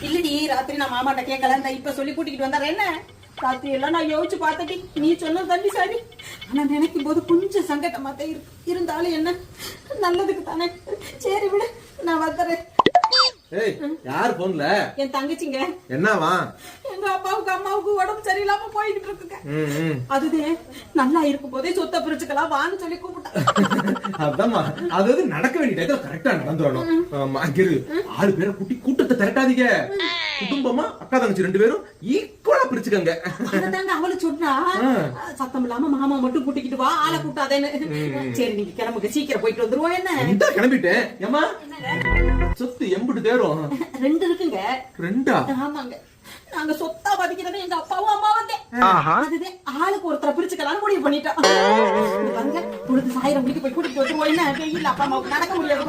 இல்லடி ராத்திரி நான் மாமாட்ட கேட்கல இப்ப சொல்லி கூட்டிக்கிட்டு வந்தாரு என்ன ராத்திரி எல்லாம் நான் யோசிச்சு பார்த்தடி நீ சொன்னது தம்பி சாரி ஆனா நினைக்கும் போது கொஞ்சம் சங்கடமா தான் இருந்தாலும் என்ன நல்லதுக்கு தானே சரி விடு நான் வந்துடுறேன். ஏய் யார் போன்ல? என் தங்கச்சிங்க. என்னவா? எங்க அப்பாவுக்கு அம்மாவுக்கு உடம்பு சரியில்லாம போயிட்டு இருக்குங்க. அதுதான் நல்லா இருக்கும் போதே சொத்தை பிரிச்சுக்கலாம் வான்னு சொல்லி கூப்பிட்டாங்க. அதாம்மா அதாவது நடக்க வேண்டிய இடத்துல கரெக்டா நடந்துடணும். ஆளு பேரை கூட்டத்தை திரட்டாதீங்க. குடும்பமா அக்கா தங்கச்சி 2 பேரும் ஈக்குவலா பிரிச்சுக்கங்க. அதுதாங்க அவளு சொன்னா சத்தம் இல்லாம மாமா மட்டும் கூட்டிக்கிட்டு வா ஆளை கூட்டாதேன்னு. சரி நீங்க கிளம்புங்க சீக்கிரம் போயிட்டு வந்துருவோம். என்ன கிளம்பிட்டேன் ஏமா சொத்து எம்பிட்டு தேரும்? 2 இருக்குங்க. 2? ஆமாங்க. நாங்க சொத்தா பதிக்கிறது எங்க அப்பாவும் அம்மாவும் அதுதான் ஆளுக்கு ஒருத்தர பிரிச்சுக்கலாம்னு முடிவு பண்ணிட்டோம். பொழுது 1000 மணிக்கு போய் கூட்டிட்டு வந்துருவோம். என்ன வெயில் அப்பா அம்மாவுக்கு நடக்க முடியாது.